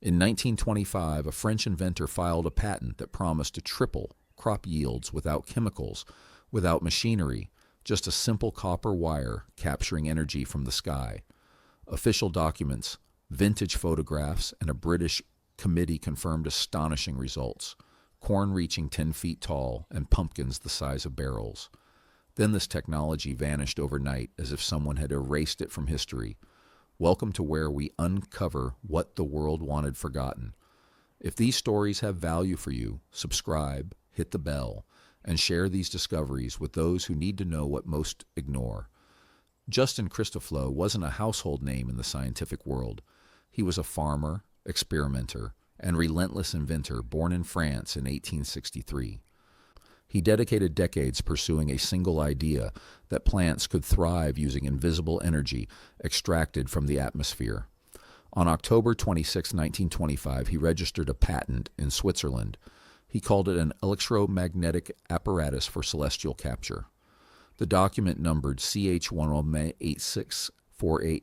In 1925, a French inventor filed a patent that promised to triple crop yields without chemicals, without machinery, just a simple copper wire capturing energy from the sky. Official documents, vintage photographs, and a British committee confirmed astonishing results: corn reaching 10 feet tall and pumpkins the size of barrels. Then this technology vanished overnight as if someone had erased it from history. Welcome to where we uncover what the world wanted forgotten. If these stories have value for you, subscribe, hit the bell, and share these discoveries with those who need to know what most ignore. Justin Christoflo wasn't a household name in the scientific world. He was a farmer, experimenter, and relentless inventor born in France in 1863. He dedicated decades pursuing a single idea that plants could thrive using invisible energy extracted from the atmosphere. On October 26, 1925, he registered a patent in Switzerland. He called it an electromagnetic apparatus for celestial capture. The document numbered CH108648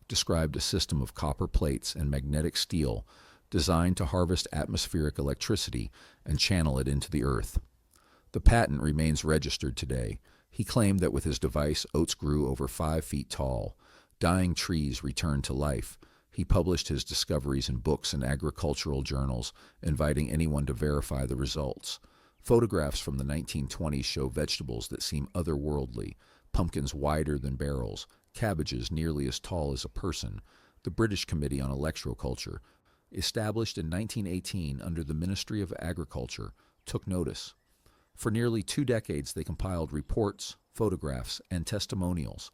described a system of copper plates and magnetic steel designed to harvest atmospheric electricity and channel it into the earth. The patent remains registered today. He claimed that with his device, oats grew over 5 feet tall. Dying trees returned to life. He published his discoveries in books and agricultural journals, inviting anyone to verify the results. Photographs from the 1920s show vegetables that seem otherworldly, pumpkins wider than barrels, cabbages nearly as tall as a person. The British Committee on Electroculture, established in 1918 under the Ministry of Agriculture, took notice. For nearly 2 decades, they compiled reports, photographs, and testimonials.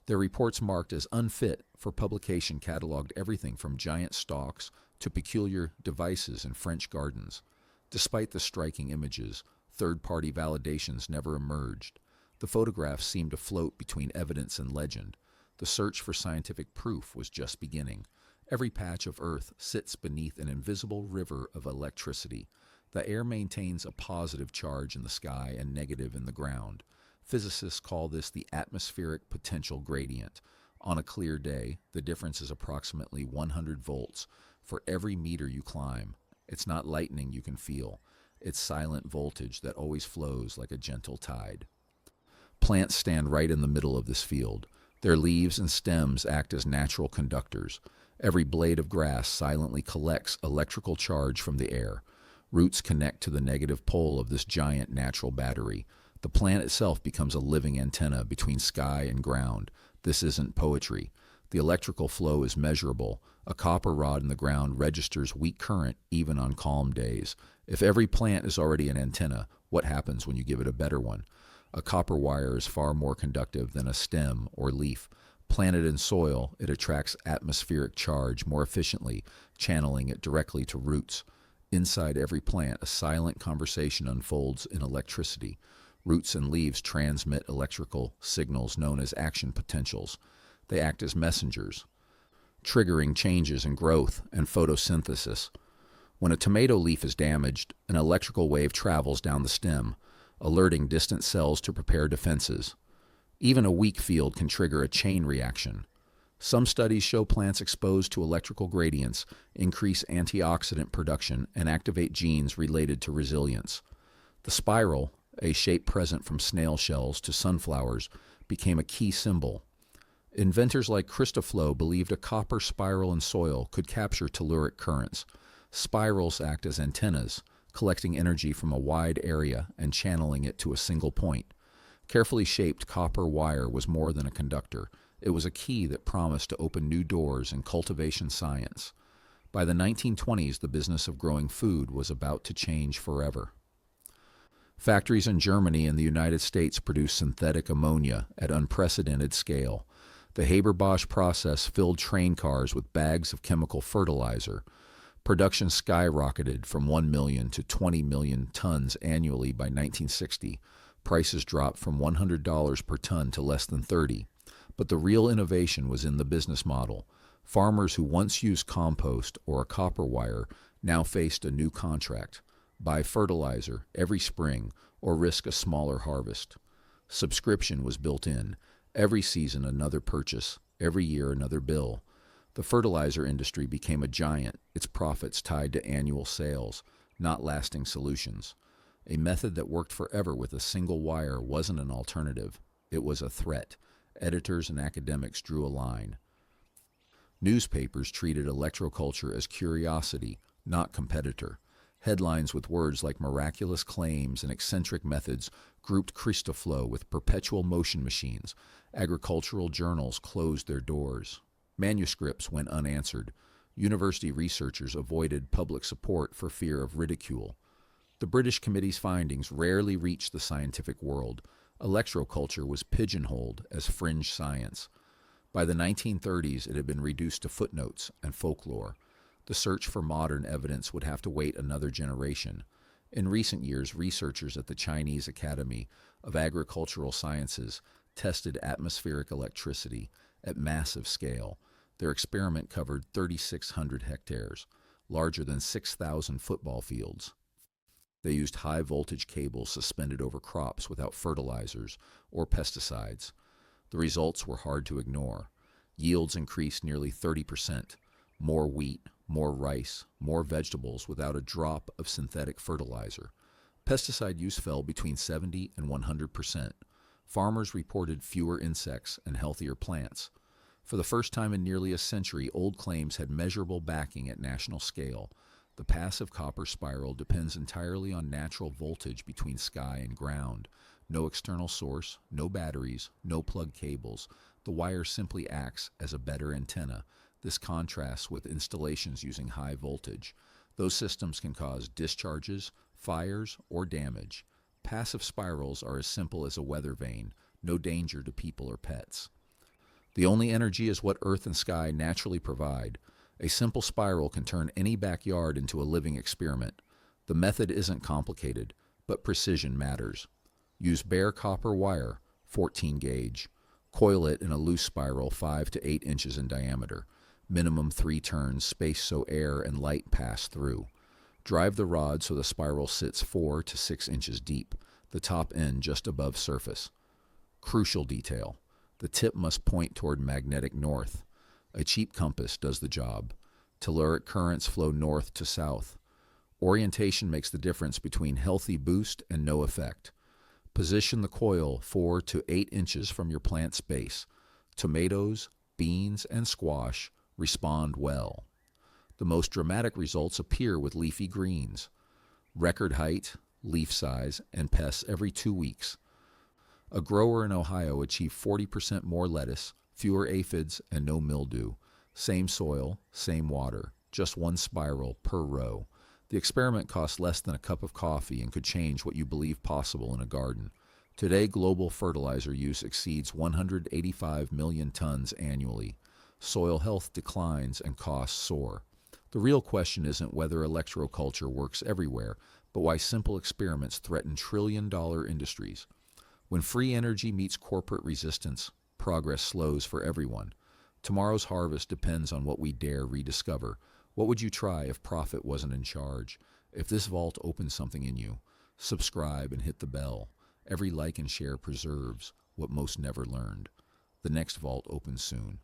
Their reports marked as unfit for publication cataloged everything from giant stalks to peculiar devices in French gardens. Despite the striking images, third-party validations never emerged. The photographs seemed to float between evidence and legend. The search for scientific proof was just beginning. Every patch of Earth sits beneath an invisible river of electricity. The air maintains a positive charge in the sky and negative in the ground. Physicists call this the atmospheric potential gradient. On a clear day, the difference is approximately 100 volts for every meter you climb. It's not lightning you can feel. It's silent voltage that always flows like a gentle tide. Plants stand right in the middle of this field. Their leaves and stems act as natural conductors. Every blade of grass silently collects electrical charge from the air. Roots connect to the negative pole of this giant natural battery. The plant itself becomes a living antenna between sky and ground. This isn't poetry. The electrical flow is measurable. A copper rod in the ground registers weak current even on calm days. If every plant is already an antenna, what happens when you give it a better one? A copper wire is far more conductive than a stem or leaf. Planted in soil, it attracts atmospheric charge more efficiently, channeling it directly to roots. Inside every plant, a silent conversation unfolds in electricity. Roots and leaves transmit electrical signals known as action potentials. They act as messengers, triggering changes in growth and photosynthesis. When a tomato leaf is damaged, an electrical wave travels down the stem, alerting distant cells to prepare defenses. Even a weak field can trigger a chain reaction. Some studies show plants exposed to electrical gradients increase antioxidant production and activate genes related to resilience. The spiral, a shape present from snail shells to sunflowers, became a key symbol. Inventors like Christoflo believed a copper spiral in soil could capture telluric currents. Spirals act as antennas, collecting energy from a wide area and channeling it to a single point. Carefully shaped copper wire was more than a conductor. It was a key that promised to open new doors in cultivation science. By the 1920s, the business of growing food was about to change forever. Factories in Germany and the United States produced synthetic ammonia at unprecedented scale. The Haber-Bosch process filled train cars with bags of chemical fertilizer. Production skyrocketed from 1 million to 20 million tons annually by 1960. Prices dropped from $100 per ton to less than $30. But the real innovation was in the business model. Farmers who once used compost or a copper wire now faced a new contract: buy fertilizer every spring or risk a smaller harvest. Subscription was built in. Every season another purchase, every year another bill. The fertilizer industry became a giant, its profits tied to annual sales, not lasting solutions. A method that worked forever with a single wire wasn't an alternative. It was a threat. Editors and academics drew a line. Newspapers treated electroculture as curiosity, not competitor. Headlines with words like miraculous claims and eccentric methods grouped Christoflow with perpetual motion machines. Agricultural journals closed their doors. Manuscripts went unanswered. University researchers avoided public support for fear of ridicule. The British Committee's findings rarely reached the scientific world. Electroculture was pigeonholed as fringe science. By the 1930s, it had been reduced to footnotes and folklore. The search for modern evidence would have to wait another generation. In recent years, researchers at the Chinese Academy of Agricultural Sciences tested atmospheric electricity at massive scale. Their experiment covered 3,600 hectares, larger than 6,000 football fields. They used high-voltage cables suspended over crops without fertilizers or pesticides. The results were hard to ignore. Yields increased nearly 30%. More wheat, more rice, more vegetables without a drop of synthetic fertilizer. Pesticide use fell between 70 and 100%. Farmers reported fewer insects and healthier plants. For the first time in nearly a century, old claims had measurable backing at national scale. The passive copper spiral depends entirely on natural voltage between sky and ground. No external source, no batteries, no plug cables. The wire simply acts as a better antenna. This contrasts with installations using high voltage. Those systems can cause discharges, fires, or damage. Passive spirals are as simple as a weather vane, no danger to people or pets. The only energy is what earth and sky naturally provide. A simple spiral can turn any backyard into a living experiment. The method isn't complicated, but precision matters. Use bare copper wire, 14 gauge. Coil it in a loose spiral 5 to 8 inches in diameter. Minimum 3 turns, spaced so air and light pass through. Drive the rod so the spiral sits 4 to 6 inches deep, the top end just above surface. Crucial detail. The tip must point toward magnetic north. A cheap compass does the job. Telluric currents flow north to south. Orientation makes the difference between healthy boost and no effect. Position the coil 4 to 8 inches from your plant's base. Tomatoes, beans, and squash respond well. The most dramatic results appear with leafy greens. Record height, leaf size, and pests every 2 weeks. A grower in Ohio achieved 40% more lettuce, fewer aphids, and no mildew. Same soil, same water, just one spiral per row. The experiment cost less than a cup of coffee and could change what you believe possible in a garden. Today, global fertilizer use exceeds 185 million tons annually. Soil health declines and costs soar. The real question isn't whether electroculture works everywhere, but why simple experiments threaten trillion-dollar industries. When free energy meets corporate resistance, progress slows for everyone. Tomorrow's harvest depends on what we dare rediscover. What would you try if profit wasn't in charge? If this vault opens something in you, subscribe and hit the bell. Every like and share preserves what most never learned. The next vault opens soon.